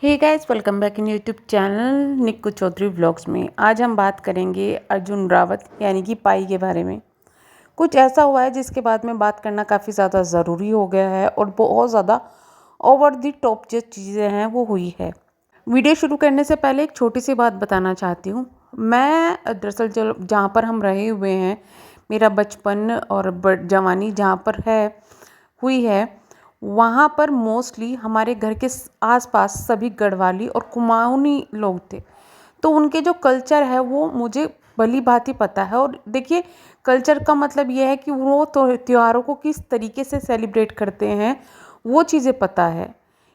Hey guys, welcome back in YouTube channel Nikku Chaudhary vlogs में। आज हम बात करेंगे अर्जुन रावत यानी कि पाई के बारे में। कुछ ऐसा हुआ है जिसके बाद में बात करना काफ़ी ज़्यादा ज़रूरी हो गया है और बहुत ज़्यादा ओवर दी टॉप जो चीज़ें हैं वो हुई है। वीडियो शुरू करने से पहले एक छोटी सी बात बताना चाहती हूँ। मैं दरअसल जहाँ पर हम रहे हुए हैं, मेरा बचपन और जवानी जहाँ पर हुई है, वहाँ पर मोस्टली हमारे घर के आसपास सभी गढ़वाली और कुमाऊनी लोग थे। तो उनके जो कल्चर है वो मुझे भली भांति पता है। और देखिए, कल्चर का मतलब ये है कि वो तो त्योहारों को किस तरीके से सेलिब्रेट करते हैं वो चीज़ें पता है।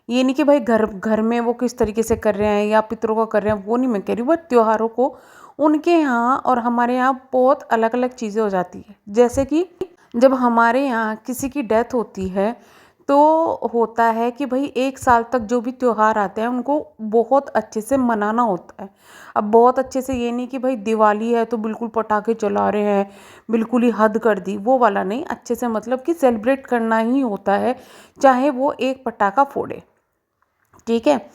ये नहीं कि भाई घर घर में वो किस तरीके से कर रहे हैं या पितरों का कर रहे हैं, वो नहीं मैं कह रही। बट त्योहारों को उनके यहाँ और हमारे यहाँ बहुत अलग अलग चीज़ें हो जाती है। जैसे कि जब हमारे यहाँ किसी की डेथ होती है तो होता है कि भाई एक साल तक जो भी त्योहार आते हैं उनको बहुत अच्छे से मनाना होता है। अब बहुत अच्छे से ये नहीं कि भाई दिवाली है तो बिल्कुल पटाखे चला रहे हैं, बिल्कुल ही हद कर दी, वो वाला नहीं। अच्छे से मतलब कि सेलिब्रेट करना ही होता है, चाहे वो एक पटाखा फोड़े। ठीक है।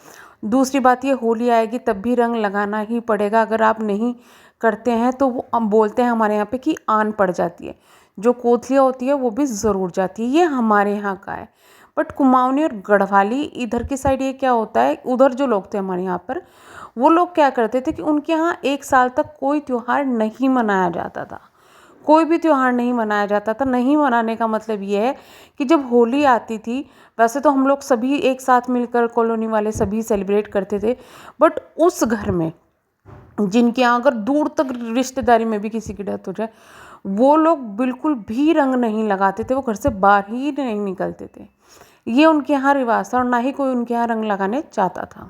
दूसरी बात, ये होली आएगी तब भी रंग लगाना ही पड़ेगा। अगर आप नहीं करते हैं तो वो हम बोलते हैं हमारे यहाँ पे कि आन पड़ जाती है। जो कोथलियाँ होती है वो भी ज़रूर जाती है। ये हमारे यहाँ का है। बट कुमाऊनी और गढ़वाली इधर की साइड ये क्या होता है, उधर जो लोग थे हमारे यहाँ पर, वो लोग क्या करते थे कि उनके यहाँ एक साल तक कोई त्यौहार नहीं मनाया जाता था। कोई भी त्यौहार नहीं मनाया जाता था। नहीं मनाने का मतलब ये है कि जब होली आती थी, वैसे तो हम लोग सभी एक साथ मिलकर कॉलोनी वाले सभी सेलिब्रेट करते थे। बट उस घर में जिनके यहाँ अगर दूर तक रिश्तेदारी में भी किसी की डेथ हो जाए, वो लोग बिल्कुल भी रंग नहीं लगाते थे, वो घर से बाहर ही नहीं निकलते थे। ये उनके यहाँ रिवाज था और ना ही कोई उनके यहाँ रंग लगाने चाहता था।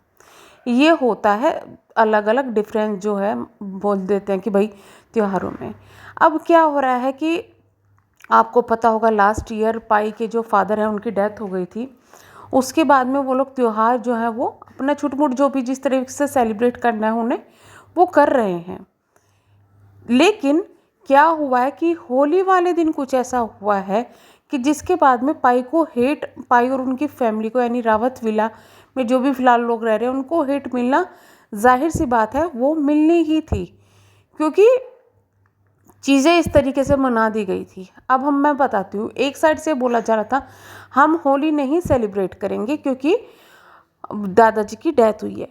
ये होता है अलग अलग डिफरेंस जो है, बोल देते हैं कि भाई त्योहारों में। अब क्या हो रहा है कि आपको पता होगा लास्ट ईयर पाई के जो फादर हैं उनकी डेथ हो गई थी। उसके बाद में वो लोग त्यौहार जो है वो अपना छुटमुट जो भी जिस तरीके से सेलिब्रेट करना है उन्हें वो कर रहे हैं। लेकिन क्या हुआ है कि होली वाले दिन कुछ ऐसा हुआ है कि जिसके बाद में पाई और उनकी फैमिली को, यानी रावत विला में जो भी फिलहाल लोग रह रहे हैं, उनको हेट मिलना जाहिर सी बात है, वो मिलनी ही थी। क्योंकि चीज़ें इस तरीके से मना दी गई थी। अब मैं बताती हूँ, एक साइड से बोला जा रहा था हम होली नहीं सेलिब्रेट करेंगे क्योंकि दादाजी की डेथ हुई है।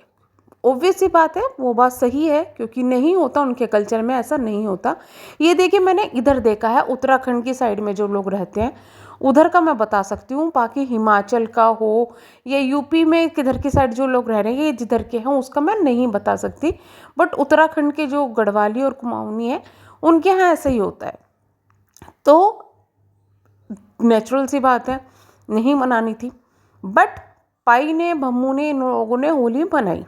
ऑब्वियस सी बात है, वो बात सही है, क्योंकि नहीं होता, उनके कल्चर में ऐसा नहीं होता। ये देखिए, मैंने इधर देखा है उत्तराखंड की साइड में जो लोग रहते हैं उधर का मैं बता सकती हूँ। बाकी हिमाचल का हो या यूपी में किधर की साइड जो लोग रह रहे हैं, ये जिधर के हैं, उसका मैं नहीं बता सकती। बट उत्तराखंड के जो गढ़वाली और कुमाऊनी है उनके यहाँ ऐसा ही होता है। तो नेचुरल सी बात है, नहीं मनानी थी। बट पाई ने, भम्मू ने, इन लोगों ने होली बनाई,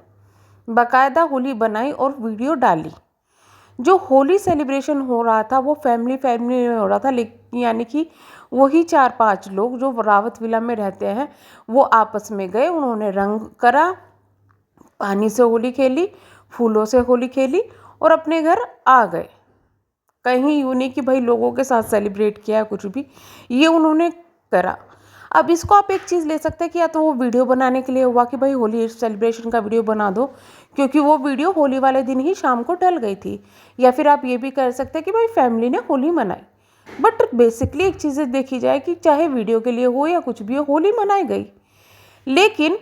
बाकायदा होली बनाई और वीडियो डाली। जो होली सेलिब्रेशन हो रहा था वो फैमिली फैमिली में हो रहा था, लेकिन यानी कि वही 4-5 लोग जो रावत विला में रहते हैं वो आपस में गए, उन्होंने रंग करा, पानी से होली खेली, फूलों से होली खेली और अपने घर आ गए। कहीं यूँ नहीं कि भाई लोगों के साथ सेलिब्रेट किया है, कुछ भी ये उन्होंने करा। अब इसको आप एक चीज़ ले सकते हैं कि या तो वो वीडियो बनाने के लिए हुआ कि भाई होली सेलिब्रेशन का वीडियो बना दो, क्योंकि वो वीडियो होली वाले दिन ही शाम को डल गई थी। या फिर आप ये भी कर सकते हैं कि भाई फैमिली ने होली मनाई। बट बेसिकली एक चीज़ देखी जाए कि चाहे वीडियो के लिए हो या कुछ भी हो, होली मनाई गई। लेकिन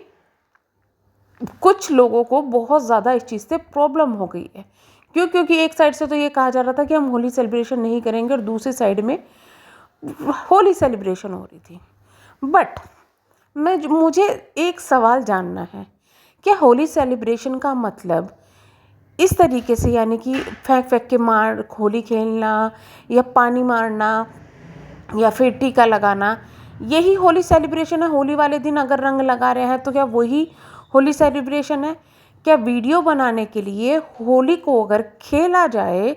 कुछ लोगों को बहुत ज़्यादा इस चीज़ से प्रॉब्लम हो गई है। क्यों? क्योंकि एक साइड से तो ये कहा जा रहा था कि हम होली सेलिब्रेशन नहीं करेंगे और दूसरी साइड में होली सेलिब्रेशन हो रही थी। बट मुझे एक सवाल जानना है, क्या होली सेलिब्रेशन का मतलब इस तरीके से, यानी कि फेंक फेंक के मार होली खेलना या पानी मारना या फिर टीका लगाना, यही होली सेलिब्रेशन है? होली वाले दिन अगर रंग लगा रहे हैं तो क्या वही होली सेलिब्रेशन है? क्या वीडियो बनाने के लिए होली को अगर खेला जाए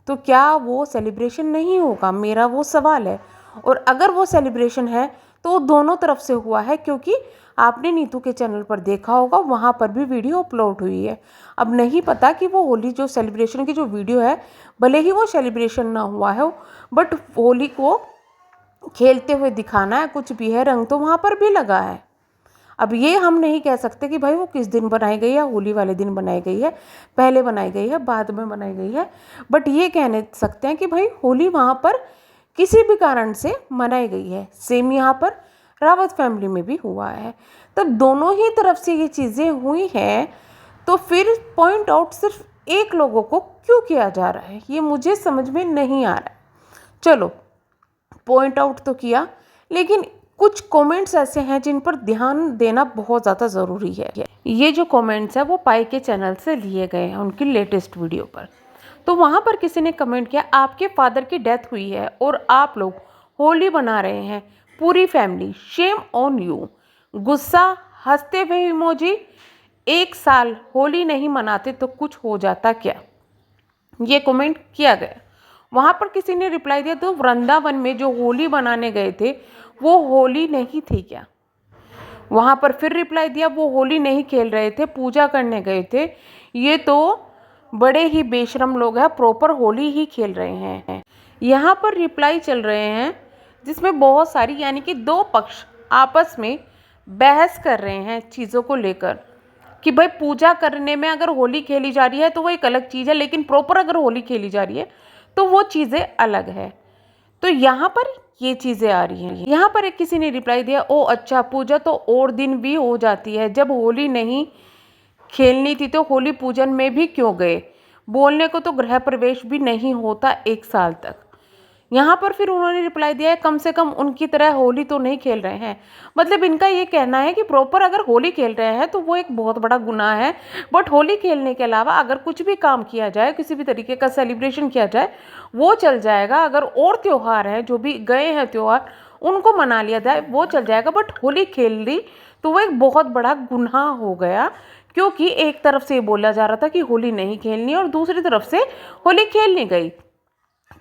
तो क्या वो सेलिब्रेशन नहीं होगा? मेरा वो सवाल है। और अगर वो सेलिब्रेशन है तो वो दोनों तरफ से हुआ है, क्योंकि आपने नीतू के चैनल पर देखा होगा, वहाँ पर भी वीडियो अपलोड हुई है। अब नहीं पता कि वो होली जो सेलिब्रेशन की जो वीडियो है, भले ही वो सेलिब्रेशन ना हुआ है, बट होली को खेलते हुए दिखाना है, कुछ भी है, रंग तो वहाँ पर भी लगा है। अब ये हम नहीं कह सकते कि भाई वो किस दिन बनाई गई है, होली वाले दिन बनाई गई है, पहले बनाई गई है, बाद में बनाई गई है, बट ये कहने सकते हैं कि भाई होली वहाँ पर किसी भी कारण से मनाई गई है। सेम यहाँ पर रावत फैमिली में भी हुआ है। तब दोनों ही तरफ से ये चीज़ें हुई हैं, तो फिर पॉइंट आउट सिर्फ एक लोगों को क्यों किया जा रहा है, ये मुझे समझ में नहीं आ रहा है। चलो पॉइंट आउट तो किया, लेकिन कुछ कमेंट्स ऐसे हैं जिन पर ध्यान देना बहुत ज़्यादा ज़रूरी है। ये जो कमेंट्स है वो पाई के चैनल से लिए गए हैं उनकी लेटेस्ट वीडियो पर। तो वहाँ पर किसी ने कमेंट किया, आपके फादर की डेथ हुई है और आप लोग होली मना रहे हैं पूरी फैमिली, शेम ऑन यू। गुस्सा हंसते हुए इमोजी। 1 साल होली नहीं मनाते तो कुछ हो जाता क्या, ये कमेंट किया गया। वहाँ पर किसी ने रिप्लाई दिया, तो वृंदावन में जो होली मनाने गए थे वो होली नहीं थी क्या। वहाँ पर फिर रिप्लाई दिया, वो होली नहीं खेल रहे थे, पूजा करने गए थे। ये तो बड़े ही बेशरम लोग हैं, प्रॉपर होली ही खेल रहे हैं। यहाँ पर रिप्लाई चल रहे हैं जिसमें बहुत सारी, यानी कि 2 पक्ष आपस में बहस कर रहे हैं चीज़ों को लेकर कि भाई पूजा करने में अगर होली खेली जा रही है तो वो एक अलग चीज़ है, लेकिन प्रॉपर अगर होली खेली जा रही है तो वो चीज़ें अलग है। तो यहाँ पर ये चीज़ें आ रही हैं। यहाँ पर एक किसी ने रिप्लाई दिया, ओ अच्छा, पूजा तो और दिन भी हो जाती है, जब होली नहीं खेलनी थी तो होली पूजन में भी क्यों गए, बोलने को तो गृह प्रवेश भी नहीं होता 1 साल तक। यहाँ पर फिर उन्होंने रिप्लाई दिया है, कम से कम उनकी तरह होली तो नहीं खेल रहे हैं। मतलब इनका ये कहना है कि प्रॉपर अगर होली खेल रहे हैं तो वो एक बहुत बड़ा गुनाह है, बट होली खेलने के अलावा अगर कुछ भी काम किया जाए, किसी भी तरीके का सेलिब्रेशन किया जाए वो चल जाएगा। अगर और त्यौहार हैं जो भी गए हैं त्यौहार, उनको मना लिया जाए वो चल जाएगा, बट होली खेल ली तो वो एक बहुत बड़ा गुनाह हो गया। क्योंकि एक तरफ से बोला जा रहा था कि होली नहीं खेलनी और दूसरी तरफ से होली खेलनी गई।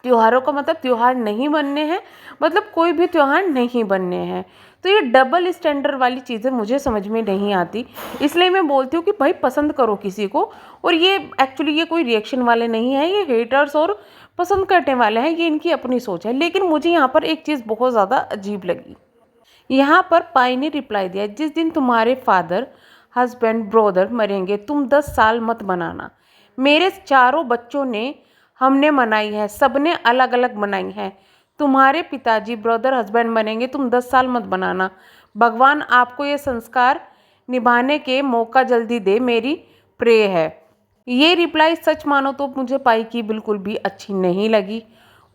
त्योहारों का मतलब त्योहार नहीं बनने हैं, मतलब कोई भी त्योहार नहीं बनने हैं। तो ये डबल स्टैंडर्ड वाली चीज़ें मुझे समझ में नहीं आती। इसलिए मैं बोलती हूँ कि भाई पसंद करो किसी को, और ये एक्चुअली ये कोई रिएक्शन वाले नहीं है, ये हेटर्स और पसंद करने वाले हैं, ये इनकी अपनी सोच है। लेकिन मुझे यहाँ पर एक चीज़ बहुत ज़्यादा अजीब लगी। यहाँ पर पाई ने रिप्लाई दिया, जिस दिन तुम्हारे फादर, हस्बैंड, ब्रदर मरेंगे तुम 10 साल मत मनाना। मेरे चारों बच्चों ने, हमने मनाई है, सबने अलग अलग मनाई है। तुम्हारे पिताजी, ब्रदर, हस्बैंड बनेंगे तुम 10 साल मत बनाना। भगवान आपको ये संस्कार निभाने के मौका जल्दी दे, मेरी प्रे है। ये रिप्लाई सच मानो तो मुझे पाई की बिल्कुल भी अच्छी नहीं लगी।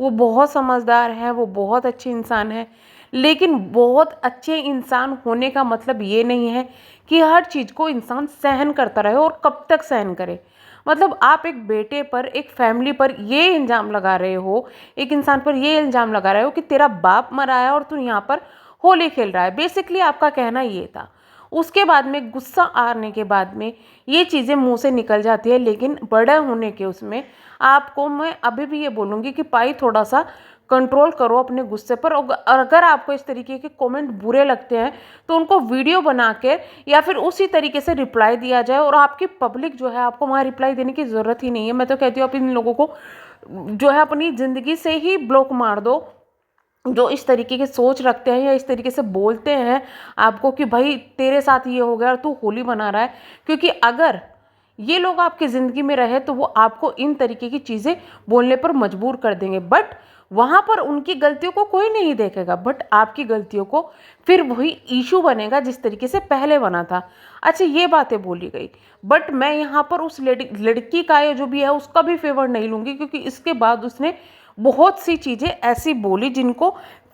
वो बहुत समझदार है, वो बहुत अच्छे इंसान है, लेकिन बहुत अच्छे इंसान होने का मतलब ये नहीं है कि हर चीज़ को इंसान सहन करता रहे, और कब तक सहन करे। मतलब आप एक बेटे पर, एक फैमिली पर ये इल्ज़ाम लगा रहे हो, एक इंसान पर ये इल्ज़ाम लगा रहे हो कि तेरा बाप मरा है और तू यहाँ पर होली खेल रहा है। बेसिकली आपका कहना ये था। उसके बाद में गुस्सा आने के बाद में ये चीज़ें मुंह से निकल जाती है, लेकिन बड़े होने के उसमें आपको मैं अभी भी ये बोलूँगी कि पाई थोड़ा सा कंट्रोल करो अपने गुस्से पर। और अगर आपको इस तरीके के कमेंट बुरे लगते हैं तो उनको वीडियो बना के या फिर उसी तरीके से रिप्लाई दिया जाए, और आपकी पब्लिक जो है, आपको वहाँ रिप्लाई देने की ज़रूरत ही नहीं है। मैं तो कहती हूँ आप इन लोगों को जो है अपनी ज़िंदगी से ही ब्लॉक मार दो, जो इस तरीके की सोच रखते हैं या इस तरीके से बोलते हैं आपको कि भाई तेरे साथ ये हो गया और तू होली मना रहा है। क्योंकि अगर ये लोग आपकी ज़िंदगी में रहे तो वो आपको इन तरीके की चीज़ें बोलने पर मजबूर कर देंगे, बट वहाँ पर उनकी गलतियों को कोई नहीं देखेगा, बट आपकी गलतियों को फिर वही इशू बनेगा जिस तरीके से पहले बना था। अच्छा, ये बातें बोली गई, बट मैं यहाँ पर उस लड़की का या जो भी है उसका भी फेवर नहीं लूँगी, क्योंकि इसके बाद उसने बहुत सी चीज़ें ऐसी बोली जिनको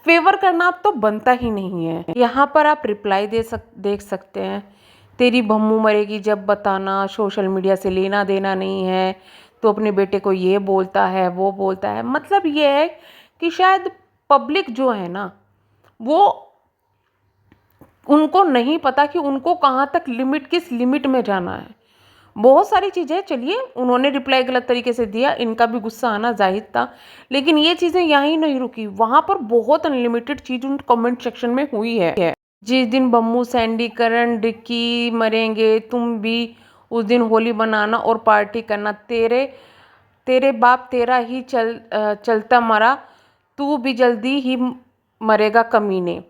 फेवर करना अब तो बनता ही नहीं है। यहाँ पर आप रिप्लाई देख सकते हैं, तेरी बम्मू मरेगी जब बताना, सोशल मीडिया से लेना देना नहीं है, तो अपने बेटे को ये बोलता है वो बोलता है। मतलब ये है कि शायद पब्लिक जो है ना, वो उनको नहीं पता कि उनको कहाँ तक लिमिट, किस लिमिट में जाना है। बहुत सारी चीज़ें, चलिए उन्होंने रिप्लाई गलत तरीके से दिया, इनका भी गुस्सा आना जाहिर था, लेकिन ये चीज़ें यहाँ नहीं रुकी, वहाँ पर बहुत अनलिमिटेड चीज़ उन कमेंट सेक्शन में हुई है। जिस दिन बम्मू, सैंडी, करण, रिक्की मरेंगे तुम भी उस दिन होली मनाना और पार्टी करना। तेरे बाप तेरा ही चलता मरा, तू भी जल्दी ही मरेगा कमीने।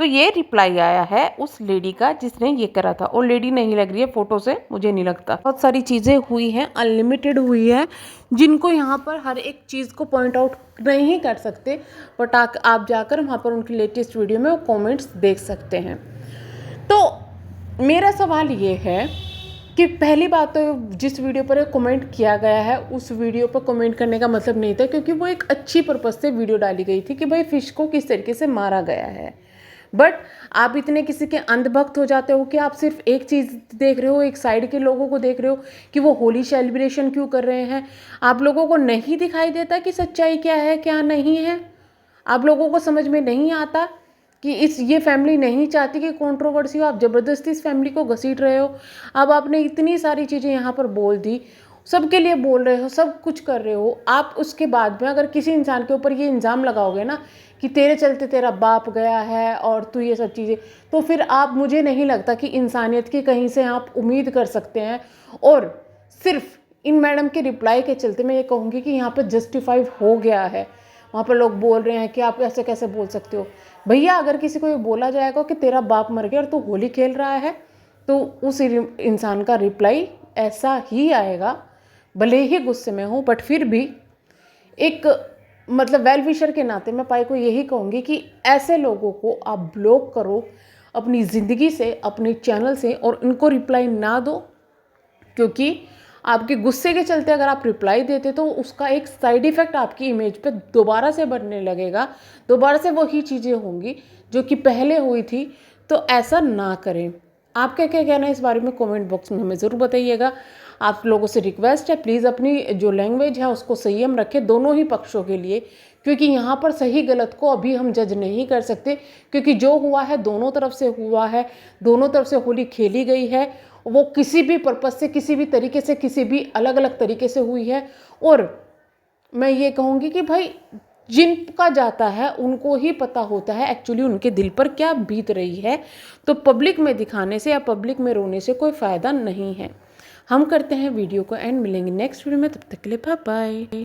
तो ये रिप्लाई आया है उस लेडी का जिसने ये करा था, और लेडी नहीं लग रही है फोटो से, मुझे नहीं लगता। बहुत सारी चीज़ें हुई हैं, अनलिमिटेड हुई है, जिनको यहाँ पर हर एक चीज़ को पॉइंट आउट नहीं कर सकते, बट आप जाकर वहाँ पर उनकी लेटेस्ट वीडियो में वो कॉमेंट्स देख सकते हैं। तो मेरा सवाल ये है कि पहली बात तो जिस वीडियो पर कमेंट किया गया है उस वीडियो पर कमेंट करने का मतलब नहीं था, क्योंकि वो एक अच्छी पर्पज़ से वीडियो डाली गई थी कि भाई फ़िश को किस तरीके से मारा गया है। बट आप इतने किसी के अंधभक्त हो जाते हो कि आप सिर्फ एक चीज़ देख रहे हो, एक साइड के लोगों को देख रहे हो कि वो होली सेलिब्रेशन क्यों कर रहे हैं। आप लोगों को नहीं दिखाई देता कि सच्चाई क्या है क्या नहीं है। आप लोगों को समझ में नहीं आता कि ये फैमिली नहीं चाहती कि कंट्रोवर्सी हो, आप ज़बरदस्ती इस फैमिली को घसीट रहे हो। अब आपने इतनी सारी चीज़ें यहाँ पर बोल दी, सबके लिए बोल रहे हो, सब कुछ कर रहे हो, आप उसके बाद में अगर किसी इंसान के ऊपर ये इल्ज़ाम लगाओगे ना कि तेरे चलते तेरा बाप गया है और तू ये सब चीज़ें, तो फिर आप, मुझे नहीं लगता कि इंसानियत की कहीं से आप उम्मीद कर सकते हैं। और सिर्फ इन मैडम के रिप्लाई के चलते मैं ये कहूँगी कि यहाँ पर जस्टिफाई हो गया है। वहाँ पर लोग बोल रहे हैं कि आप ऐसे कैसे बोल सकते हो। भैया, अगर किसी को ये बोला जाएगा कि तेरा बाप मर गया और तू होली खेल रहा है, तो उस इंसान का रिप्लाई ऐसा ही आएगा, भले ही गुस्से में हो, बट फिर भी एक मतलब वेल विशर के नाते मैं पाई को यही कहूँगी कि ऐसे लोगों को आप ब्लॉक करो अपनी ज़िंदगी से, अपने चैनल से, और इनको रिप्लाई ना दो, क्योंकि आपके गुस्से के चलते अगर आप रिप्लाई देते तो उसका एक साइड इफ़ेक्ट आपकी इमेज पे दोबारा से बनने लगेगा, दोबारा से वही चीज़ें होंगी जो कि पहले हुई थी। तो ऐसा ना करें। आपका क्या कहना है इस बारे में कमेंट बॉक्स में हमें ज़रूर बताइएगा। आप लोगों से रिक्वेस्ट है, प्लीज़ अपनी जो लैंग्वेज है उसको संयम रखें दोनों ही पक्षों के लिए, क्योंकि यहाँ पर सही गलत को अभी हम जज नहीं कर सकते, क्योंकि जो हुआ है दोनों तरफ से हुआ है, दोनों तरफ से होली खेली गई है, वो किसी भी पर्पज़ से, किसी भी तरीके से, किसी भी अलग अलग तरीके से हुई है। और मैं ये कहूँगी कि भाई जिनका जाता है उनको ही पता होता है एक्चुअली उनके दिल पर क्या बीत रही है। तो पब्लिक में दिखाने से या पब्लिक में रोने से कोई फ़ायदा नहीं है। हम करते हैं वीडियो को एंड, मिलेंगे नेक्स्ट वीडियो में, तब तक के लिए बाय बाय।